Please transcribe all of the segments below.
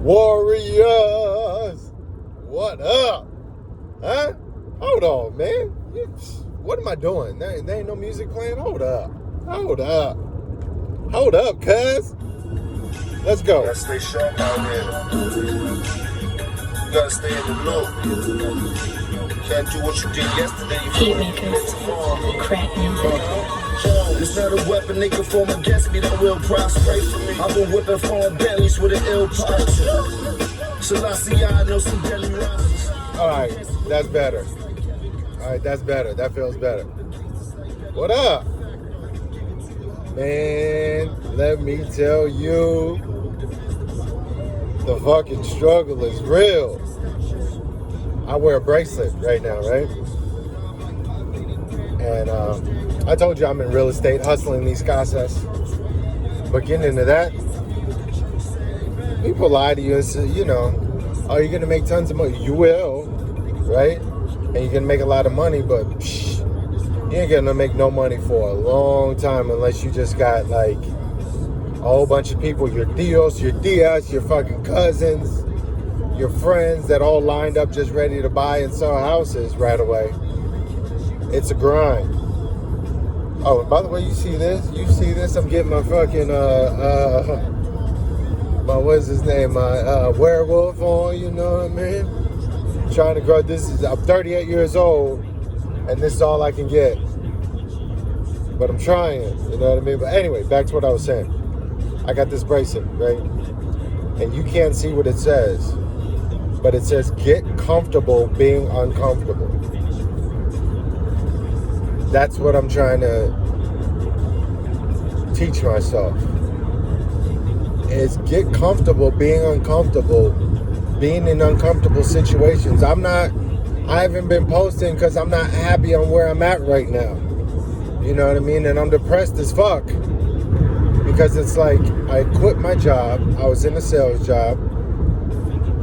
Warriors, what up? Huh? Hold on, man. What am I doing? There ain't no music playing? Hold up, cuz. Let's go. Gotta stay sharp out here. You gotta stay in the loop. Can't do what you did yesterday. You Heatmakers, crack music. It's not a weapon they can form against me that will prosper. I've been whipping foreign bellies with an ill posture. Selassie, I know some deadly rosters. Alright, that's better. Alright, that's better. That feels better. What up? Man, let me tell you, the fucking struggle is real. I wear a bracelet right now, right? And I told you I'm in real estate, hustling these casas. But getting into that, people lie to you and say, oh, you're gonna make tons of money. You will, right? And you're gonna make a lot of money, but you ain't gonna make no money for a long time unless you just got like a whole bunch of people, your tios, your tias, your fucking cousins, your friends that all lined up just ready to buy and sell houses right away. It's a grind. Oh, and by the way, you see this? I'm getting my fucking my what's his name? My werewolf on, you know what I mean? Trying to grow. I'm 38 years old, and this is all I can get. But I'm trying, you know what I mean? But anyway, back to what I was saying. I got this bracelet, right? And you can't see what it says, but it says, get comfortable being uncomfortable. That's what I'm trying to teach myself. Is get comfortable being uncomfortable, being in uncomfortable situations. I haven't been posting because I'm not happy on where I'm at right now. You know what I mean? And I'm depressed as fuck. Because it's like, I quit my job. I was in a sales job.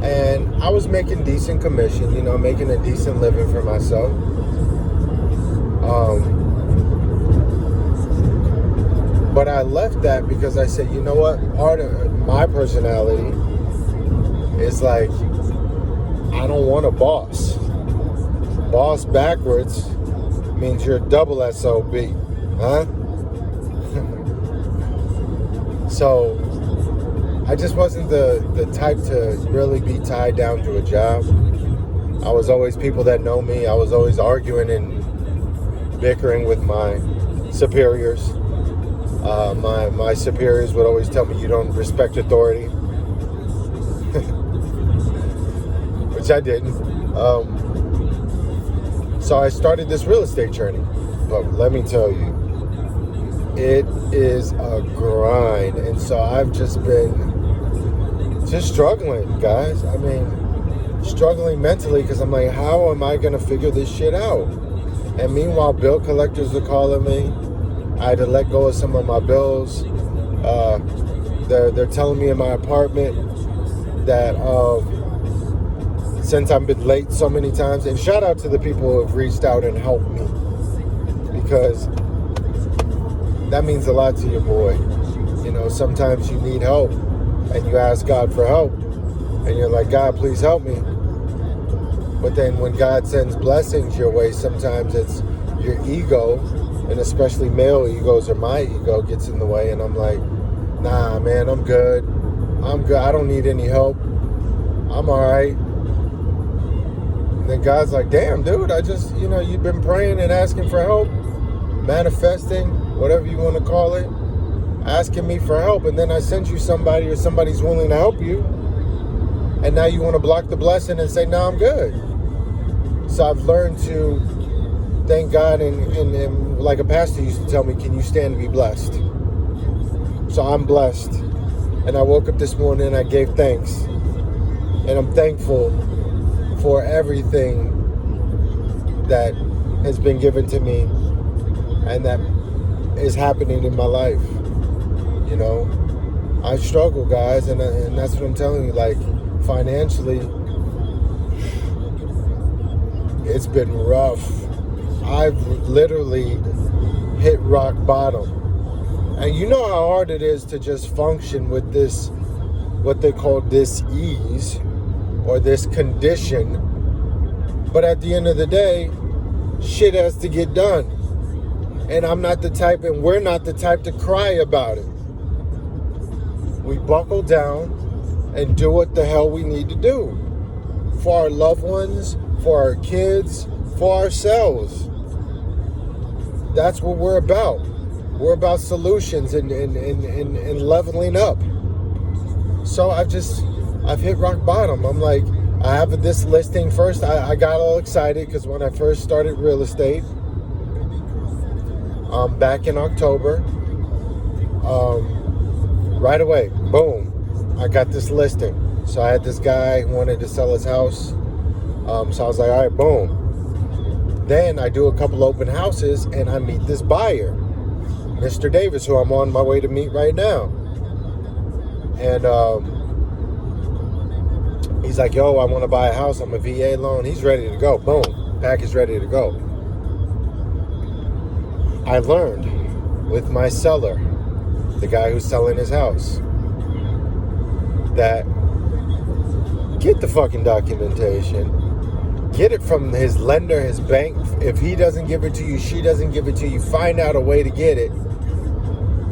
And I was making decent commission, making a decent living for myself. But I left that because I said, you know what? Part of my personality is like, I don't want a boss. Boss backwards means you're a double SOB, huh? So I just wasn't the type to really be tied down to a job. I was always, people that know me, I was always arguing and bickering with my superiors. My superiors would always tell me, you don't respect authority. Which I didn't. So I started this real estate journey. But let me tell you, it is a grind. And so I've just been struggling, guys. I mean, struggling mentally because I'm like, how am I going to figure this shit out? And meanwhile, bill collectors are calling me. I had to let go of some of my bills. They're telling me in my apartment that since I've been late so many times, and shout out to the people who have reached out and helped me, because that means a lot to your boy. Sometimes you need help and you ask God for help and you're like, God, please help me. But then when God sends blessings your way, sometimes it's your ego, and especially male egos or my ego gets in the way, and I'm like, nah, man, I'm good. I don't need any help. I'm all right. And then God's like, damn, dude, I just, you've been praying and asking for help, manifesting, whatever you want to call it, asking me for help, and then I sent you somebody, or somebody's willing to help you, and now you want to block the blessing and say, no, I'm good. So I've learned to thank God, and like a pastor used to tell me, can you stand to be blessed? So I'm blessed. And I woke up this morning and I gave thanks. And I'm thankful for everything that has been given to me and that is happening in my life. I struggle, guys, and that's what I'm telling you. Like, financially, it's been rough. I've literally hit rock bottom. And you know how hard it is to just function with this what they call dis-ease or this condition. But at the end of the day, shit has to get done. And I'm not the type, and we're not the type to cry about it. We buckle down and do what the hell we need to do. For our loved ones, for our kids, for ourselves. That's what we're about. We're about solutions and leveling up. So I've hit rock bottom. I'm like, I have this listing first. I got all excited because when I first started real estate, back in October, right away, boom, I got this listing. So I had this guy who wanted to sell his house. So I was like, all right, boom. Then I do a couple open houses and I meet this buyer, Mr. Davis, who I'm on my way to meet right now. And he's like, yo, I want to buy a house. I'm a VA loan. He's ready to go. Boom. Package ready to go. I learned with my seller, the guy who's selling his house, that get the fucking documentation. Get it from his lender, his bank. If he doesn't give it to you, she doesn't give it to you, find out a way to get it.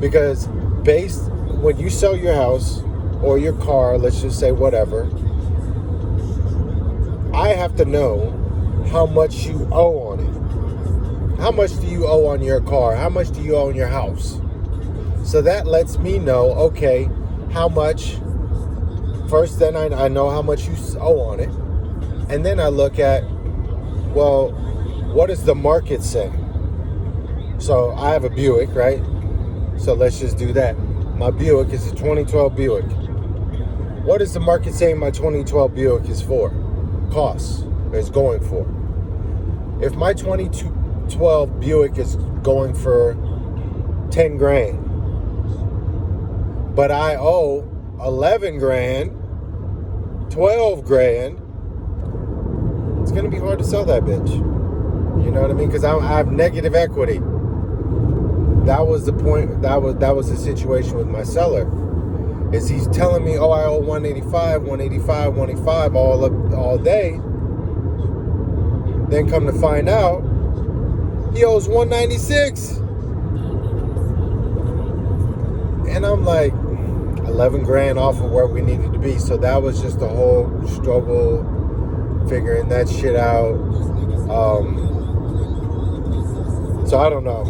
Because when you sell your house or your car, let's just say whatever, I have to know how much you owe on it. How much do you owe on your car? How much do you owe on your house? So that lets me know, okay, how much. First, then I know how much you owe on it. And then I look at, well, what does the market say? So I have a Buick, right? So let's just do that. My Buick is a 2012 Buick. What does the market say my 2012 Buick is for? Costs, is going for. If my 2012 Buick is going for 10 grand, but I owe 11 grand, 12 grand, it's going to be hard to sell that bitch. You know what I mean? Because I have negative equity. That was the point. That was the situation with my seller. Is he's telling me, oh, I owe 185 all day. Then come to find out, he owes 196. And I'm like, 11 grand off of where we needed to be. So that was just a whole struggle figuring that shit out. So I don't know.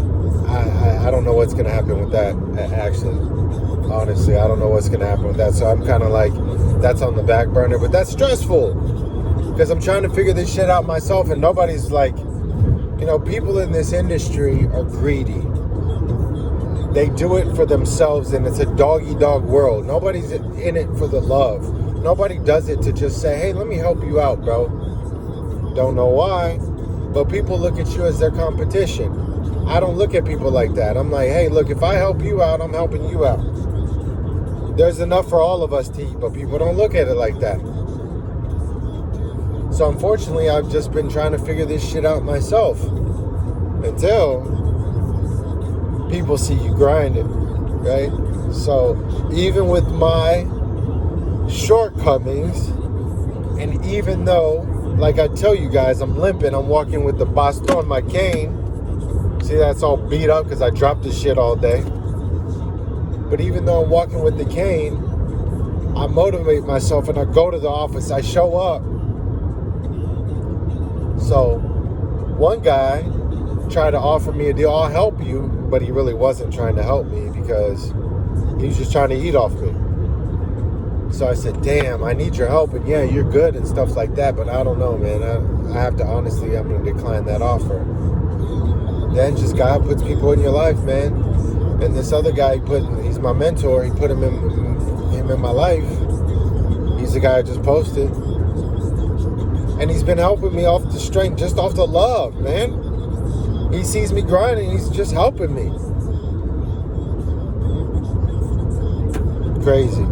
I don't know what's going to happen with that, actually. Honestly, I don't know what's going to happen with that. So I'm kind of like, that's on the back burner. But that's stressful because I'm trying to figure this shit out myself. And nobody's like, you know, people in this industry are greedy. They do it for themselves, and it's a dog-eat-dog world. Nobody's in it for the love. Nobody does it to just say, hey, let me help you out, bro. Don't know why, but people look at you as their competition. I don't look at people like that. I'm like, hey, look, if I help you out, I'm helping you out. There's enough for all of us to eat, but people don't look at it like that. So unfortunately, I've just been trying to figure this shit out myself until people see you grinding, right? So even with my shortcomings, and even though, like I tell you guys, I'm limping, I'm walking with the baston, my cane. See, that's all beat up because I dropped this shit all day. But even though I'm walking with the cane, I motivate myself and I go to the office, I show up. So one guy tried to offer me a deal, I'll help you, but he really wasn't trying to help me because he was just trying to eat off me. So I said, damn, I need your help, and yeah, you're good and stuff like that, but I don't know, man. I have to, honestly, I'm going to decline that offer. Then just God puts people in your life, man. And this other guy, he's my mentor, he put him in my life. He's the guy I just posted. And he's been helping me off the strength, just off the love, man. He sees me grinding, he's just helping me. Crazy.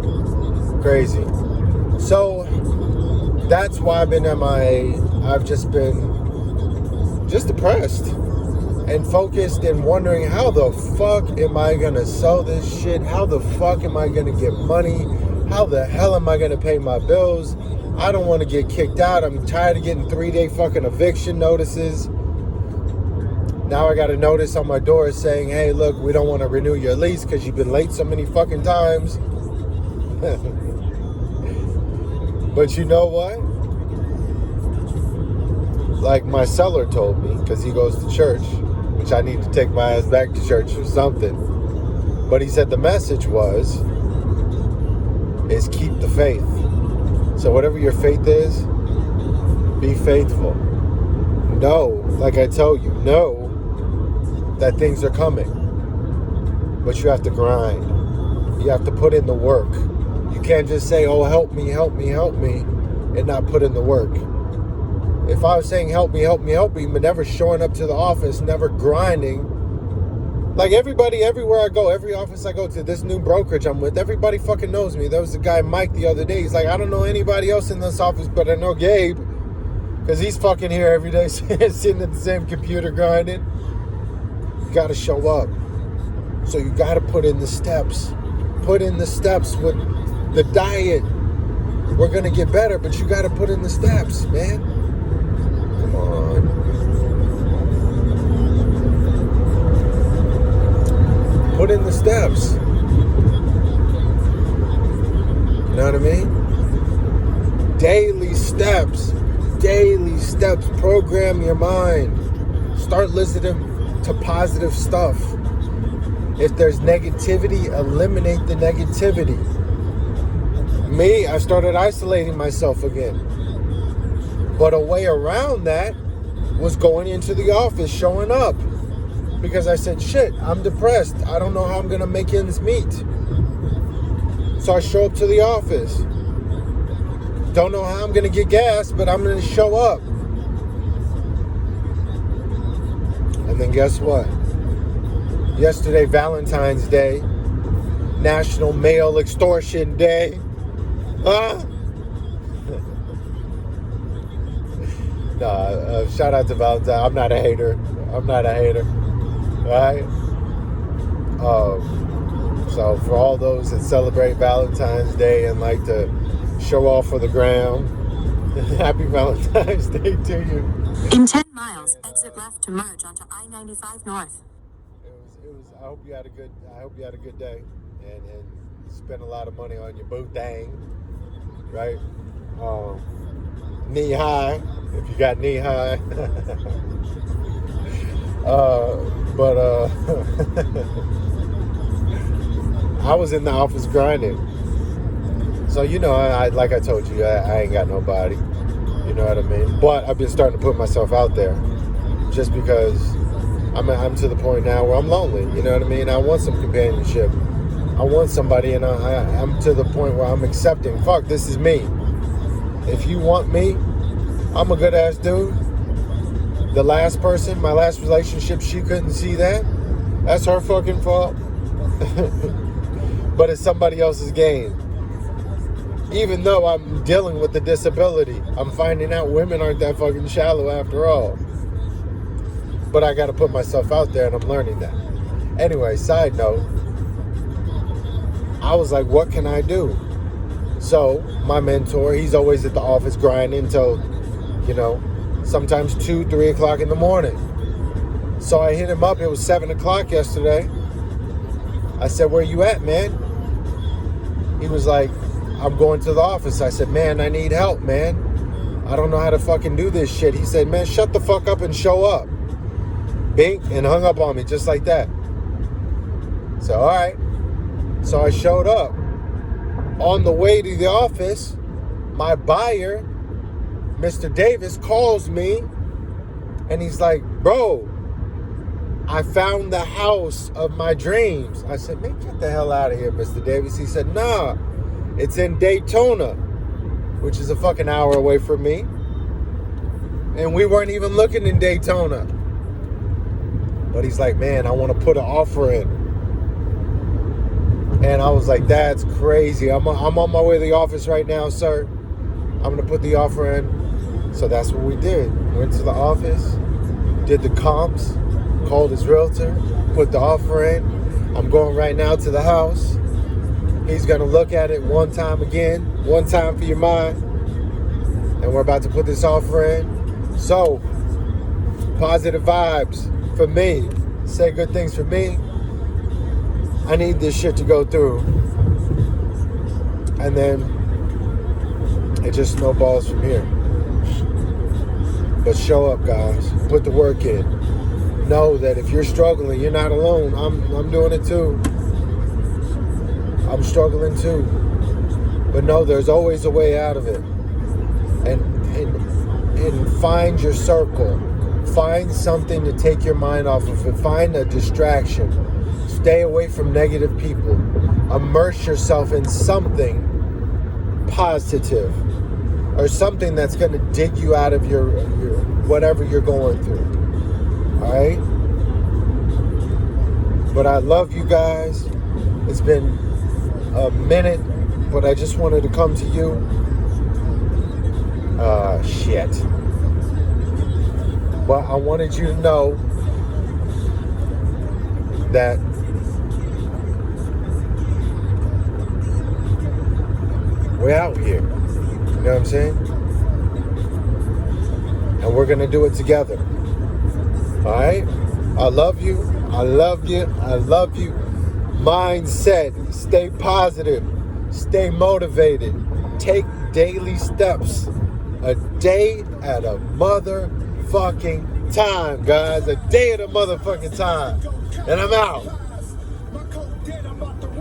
So that's why I've been MIA. I've just been depressed and focused and wondering how the fuck am I gonna sell this shit? How the fuck am I gonna get money? How the hell am I going to pay my bills? I don't want to get kicked out. I'm tired of getting 3-day fucking eviction notices. Now I got a notice on my door saying, hey, look, we don't want to renew your lease because you've been late so many fucking times. But you know what? Like my seller told me, because he goes to church, which I need to take my ass back to church or something. But he said the message is keep the faith. So whatever your faith is, be faithful. Know, like I told you, know that things are coming. But you have to grind. You have to put in the work. You can't just say, oh, help me, help me, help me, and not put in the work. If I was saying help me, help me, help me, but never showing up to the office, never grinding, like everybody, everywhere I go, every office I go to, this new brokerage I'm with, everybody fucking knows me. There was a guy, Mike, the other day. He's like, I don't know anybody else in this office, but I know Gabe, because he's fucking here every day, sitting at the same computer grinding. You got to show up. So you got to put in the steps. Put in the steps with the diet. We're going to get better, but you got to put in the steps, man. Come on. Put in the steps. You know what I mean? Daily steps. Daily steps. Program your mind. Start listening to positive stuff. If there's negativity, eliminate the negativity. Me, I started isolating myself again. But a way around that was going into the office, showing up. Because I said, shit, I'm depressed. I don't know how I'm going to make ends meet. So I show up to the office. Don't know how I'm going to get gas, but I'm going to show up. And then guess what? Yesterday, Valentine's Day, National Male Extortion Day. Shout out to Valentine. I'm not a hater. Alright? So for all those that celebrate Valentine's Day and like to show off for the gram, happy Valentine's Day to you. In 10 miles, exit left to merge onto I-95 North. I hope you had a good day and spent a lot of money on your boo thing, right? Knee high, if you got knee high. I was in the office grinding. So, you know, I like I told you, I ain't got nobody. You know what I mean? But I've been starting to put myself out there just because I'm to the point now where I'm lonely. You know what I mean? I want some companionship. I want somebody, and I'm to the point where I'm accepting. Fuck, this is me. If you want me, I'm a good ass dude. The last person, my last relationship, she couldn't see that. That's her fucking fault. But it's somebody else's game. Even though I'm dealing with the disability, I'm finding out women aren't that fucking shallow after all. But I got to put myself out there, and I'm learning that. Anyway, side note, I was like, what can I do? So my mentor, he's always at the office grinding until, you know, sometimes 2, 3 o'clock in the morning. So I hit him up. It was 7 o'clock yesterday. I said, where you at, man? He was like, I'm going to the office. I said, man, I need help, man. I don't know how to fucking do this shit. He said, man, shut the fuck up and show up. Bink, and hung up on me just like that. So, all right. So I showed up. On the way to the office, my buyer, Mr. Davis, calls me, and he's like, bro, I found the house of my dreams. I said, man, get the hell out of here, Mr. Davis. He said, nah, it's in Daytona, which is a fucking hour away from me. And we weren't even looking in Daytona. But he's like, man, I want to put an offer in. And I was like, that's crazy. I'm on my way to the office right now, sir. I'm going to put the offer in. So that's what we did. Went to the office, did the comps, called his realtor, put the offer in. I'm going right now to the house. He's going to look at it one time again, one time for your mind. And we're about to put this offering. So, positive vibes for me. Say good things for me. I need this shit to go through. And then it just snowballs from here. But show up, guys. Put the work in. Know that if you're struggling, you're not alone. I'm doing it too. I'm struggling too. But no, there's always a way out of it. And find your circle. Find something to take your mind off of it. Find a distraction. Stay away from negative people. Immerse yourself in something positive or something that's going to dig you out of your whatever you're going through. All right? But I love you guys. It's been a minute, but I just wanted to come to you. Shit. But I wanted you to know that we're out here. You know what I'm saying? And we're going to do it together. All right? I love you. I love you. I love you. Mindset. Stay positive. Stay motivated. Take daily steps. A day at a motherfucking time, guys. A day at a motherfucking time. And I'm out.